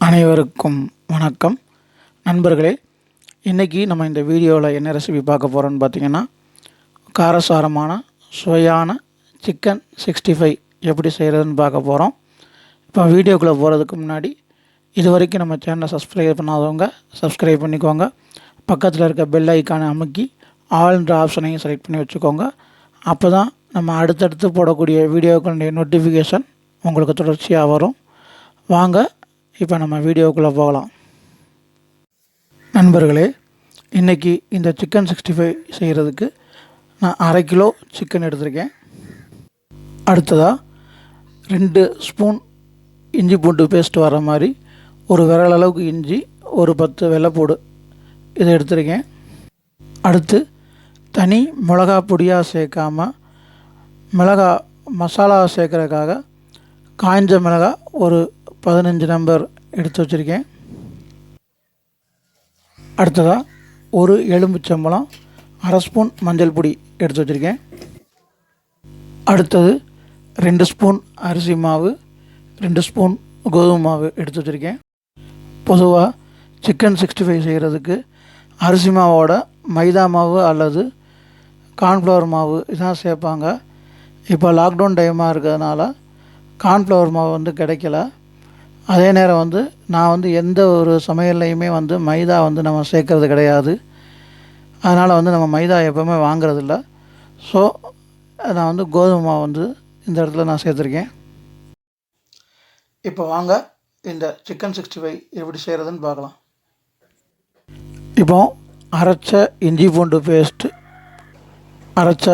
அனைவருக்கும் வணக்கம் நண்பர்களே. இன்றைக்கி நம்ம இந்த வீடியோவில் என்ன ரெசிபி பார்க்க போகிறோன்னு பார்த்திங்கன்னா, காரசாரமான சுவையான சிக்கன் 65 எப்படி செய்கிறதுன்னு பார்க்க போகிறோம். இப்போ வீடியோக்குள்ளே போகிறதுக்கு முன்னாடி இது வரைக்கும் நம்ம சேனலை சப்ஸ்கிரைப் பண்ணாதவங்க சப்ஸ்கிரைப் பண்ணிக்கோங்க. பக்கத்தில் இருக்க பெல் ஐக்கானை அமுக்கி ஆல்ன்ற ஆப்ஷனையும் செலக்ட் பண்ணி வச்சுக்கோங்க. அப்போ தான் நம்ம அடுத்தடுத்து போடக்கூடிய வீடியோக்களுடைய நோட்டிஃபிகேஷன் உங்களுக்கு தொடர்ச்சியாக வரும். வாங்க இப்போ நம்ம வீடியோக்குள்ளே போகலாம். நண்பர்களே, இன்றைக்கி இந்த சிக்கன் 65 செய்கிறதுக்கு நான் 1/2 கிலோ சிக்கன் எடுத்திருக்கேன். அடுத்ததாக 2 ஸ்பூன் இஞ்சி பூண்டு பேஸ்ட் வர மாதிரி ஒரு விரல் அளவுக்கு இஞ்சி, ஒரு 10 வெள்ளைப்பூடு இதை எடுத்திருக்கேன். அடுத்து தனி மிளகா பொடியாக சேர்க்காமல் மிளகா மசாலா சேர்க்குறதுக்காக காய்ஞ்ச மிளகா ஒரு 15 நம்பர் எடுத்து வச்சுருக்கேன். அடுத்ததாக ஒரு எலும்புச்சம்பழம், 1/2 ஸ்பூன் மஞ்சள் பொடி எடுத்து வச்சுருக்கேன். அடுத்தது 2 ஸ்பூன் அரிசி மாவு, 2 ஸ்பூன் கோதுமை மாவு எடுத்து வச்சுருக்கேன். பொதுவாக சிக்கன் 65 செய்கிறதுக்கு அரிசி மாவோட மைதா மாவு அல்லது கார்ன்ஃப்ளவர் மாவு இதான் சேர்ப்பாங்க. இப்போ லாக்டவுன் டைமாக இருக்கிறதுனால கார்ன்ஃப்ளவர் மாவு கிடைக்கல. அதே நேரம் நான் எந்த ஒரு சமையல்லையுமே மைதா நம்ம சேர்க்கறது கிடையாது. அதனால் நம்ம மைதா எப்போவுமே வாங்குறதில்ல. ஸோ நான் கோதுமை மாவு இந்த இடத்துல நான் சேர்த்துருக்கேன். இப்போ வாங்க இந்த சிக்கன் 65 எப்படி செய்கிறதுன்னு பார்க்கலாம். இப்போ அரைச்ச இஞ்சி பூண்டு பேஸ்ட்டு, அரைச்ச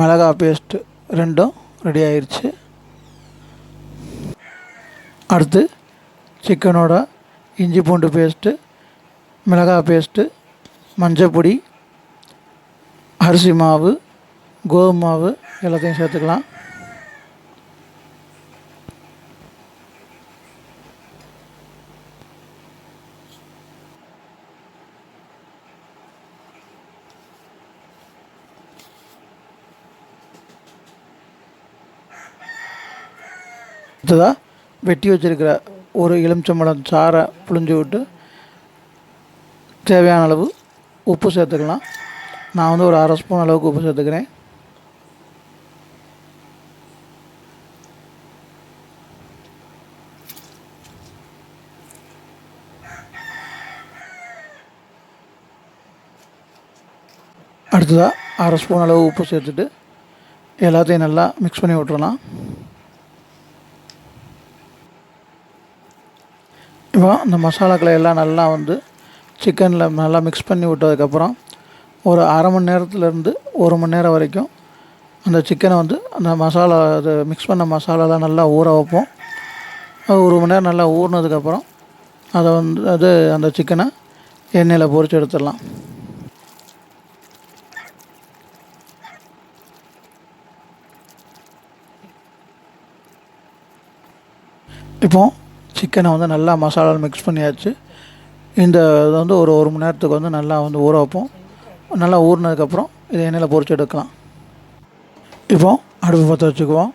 மிளகா பேஸ்ட்டு ரெண்டும் ரெடி ஆயிடுச்சு. அடுத்து சிக்கனோட இஞ்சி பூண்டு பேஸ்ட்டு, மிளகா பேஸ்ட்டு, மஞ்சள் பொடி, அரிசி மாவு, கோதுமை மாவு எல்லாத்தையும் சேர்த்துக்கலாம். அடுத்ததாக வெட்டி வச்சுருக்கிற ஒரு எலுமிச்சம்பழம் சாறை புழிஞ்சு விட்டு தேவையான அளவு உப்பு சேர்த்துக்கலாம். நான் ஒரு 1/2 ஸ்பூன் அளவுக்கு உப்பு சேர்த்துக்கிறேன். அடுத்ததாக 1/2 ஸ்பூன் அளவு உப்பு சேர்த்துட்டு எல்லாத்தையும் நல்லா மிக்ஸ் பண்ணி விட்டுறலாம். இப்போ இந்த மசாலாக்களை எல்லாம் நல்லா சிக்கனில் நல்லா மிக்ஸ் பண்ணி விட்டதுக்கப்புறம் ஒரு 1/2 மணி நேரத்துலேருந்து 1 மணி நேரம் வரைக்கும் அந்த சிக்கனை அந்த மசாலா அது மிக்ஸ் பண்ண மசாலாலாம் நல்லா ஊற வைப்போம். அது 1 மணி நேரம் நல்லா ஊறினதுக்கப்புறம் அதை அந்த சிக்கனை எண்ணெயில் பொரித்து எடுத்துடலாம். இப்போது சிக்கனை நல்லா மசாலாவில் மிக்ஸ் பண்ணியாச்சு. இந்த இது ஒரு 1 மணி நேரத்துக்கு நல்லா ஊற வைப்போம். நல்லா ஊறினதுக்கப்புறம் இதை எண்ணெயில் பொரிச்சு எடுக்கலாம். இப்போது அடுப்பு பற்ற வச்சுக்குவோம்.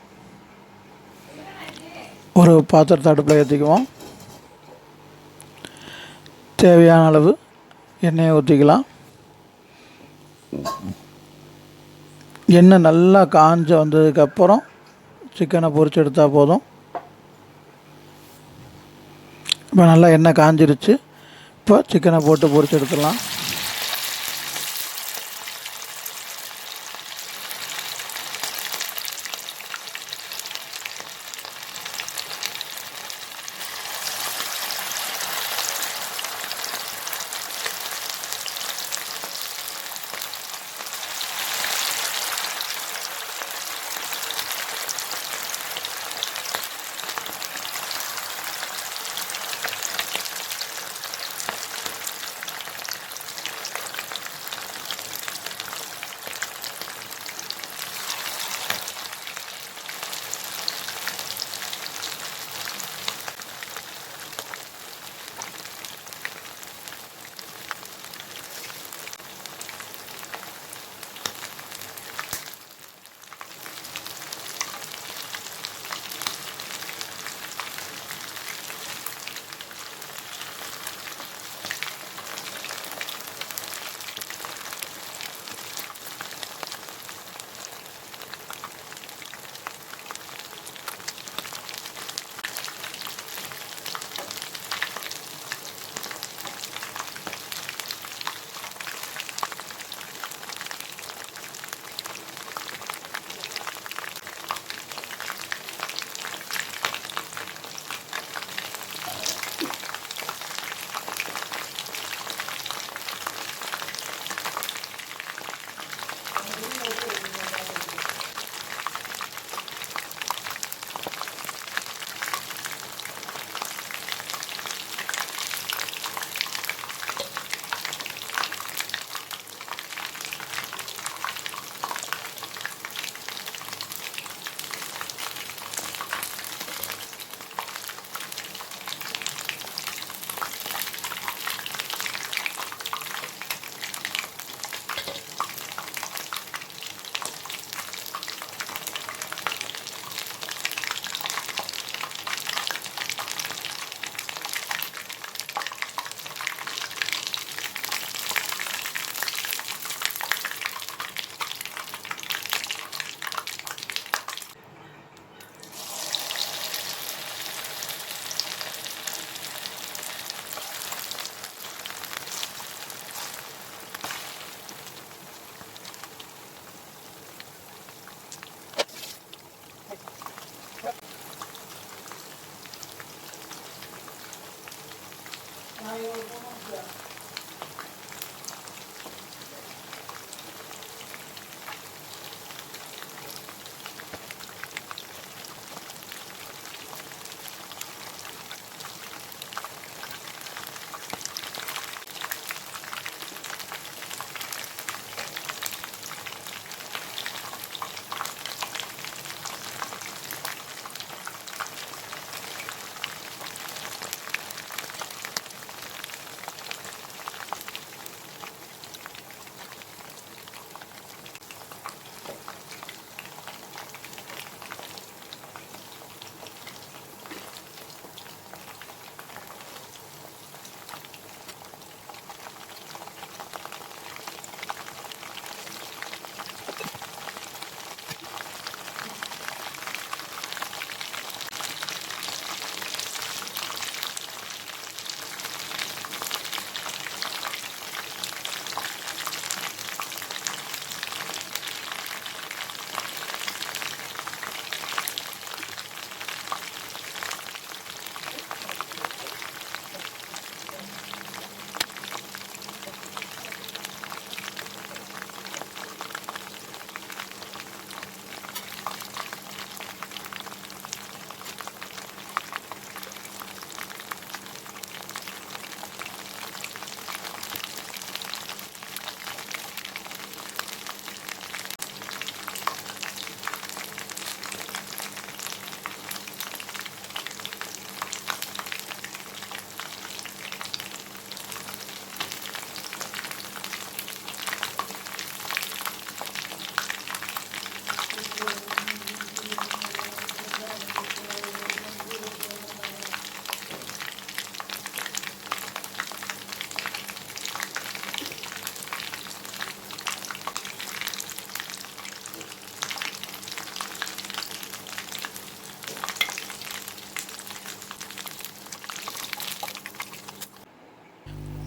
ஒரு பாத்திரத்தை அடுப்பில் ஏற்றிக்குவோம். தேவையான அளவு எண்ணெயை ஊற்றிக்கலாம். எண்ணெய் நல்லா காஞ்சு வந்ததுக்கப்புறம் சிக்கனை பொரிச்சு எடுத்தால் போதும். இப்போ நல்லா எண்ணெய் காஞ்சிருச்சு. இப்போ சிக்கனை போட்டு பொரிச்சு எடுத்துடலாம்.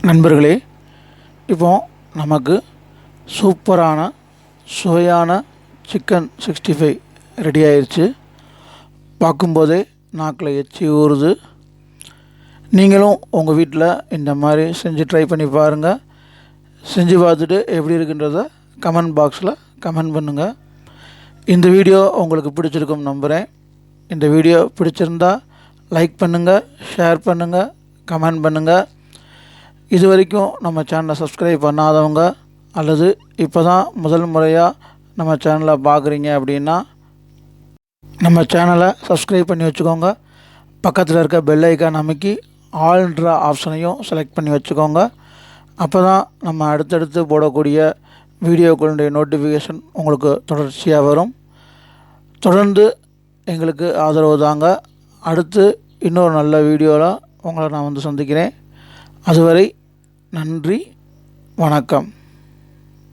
நண்பர்களே, இப்போ நமக்கு சூப்பரான சுவையான சிக்கன் 65 ரெடி ஆயிடுச்சு. பார்க்கும்போதே நாக்கில் எச்சி ஊறுது. நீங்களும் உங்கள் வீட்டில் இந்த மாதிரி செஞ்சு ட்ரை பண்ணி பாருங்கள். செஞ்சு பார்த்துட்டு எப்படி இருக்குன்றத கமெண்ட் பாக்ஸில் கமெண்ட் பண்ணுங்கள். இந்த வீடியோ உங்களுக்கு பிடிச்சிருக்கும் நம்புகிறேன். இந்த வீடியோ பிடிச்சிருந்தா லைக் பண்ணுங்கள், ஷேர் பண்ணுங்கள், கமெண்ட் பண்ணுங்கள். இது வரைக்கும் நம்ம சேனலை சப்ஸ்கிரைப் பண்ணாதவங்க அல்லது இப்போ தான் முதல் முறையாக நம்ம சேனலை பார்க்குறீங்க அப்படின்னா நம்ம சேனலை சப்ஸ்கிரைப் பண்ணி வச்சுக்கோங்க. பக்கத்தில் இருக்க பெல் ஐக்கான் அமைக்கி ஆல்ன்ற ஆப்ஷனையும் செலக்ட் பண்ணி வச்சுக்கோங்க. அப்போ தான் நம்ம அடுத்தடுத்து போடக்கூடிய வீடியோக்களுடைய நோட்டிஃபிகேஷன் உங்களுக்கு தொடர்ச்சியாக வரும். தொடர்ந்து எங்களுக்கு ஆதரவு தாங்க. அடுத்து இன்னொரு நல்ல வீடியோவில் உங்களை நான் வந்து சந்திக்கிறேன். அதுவரை நன்றி, வணக்கம்.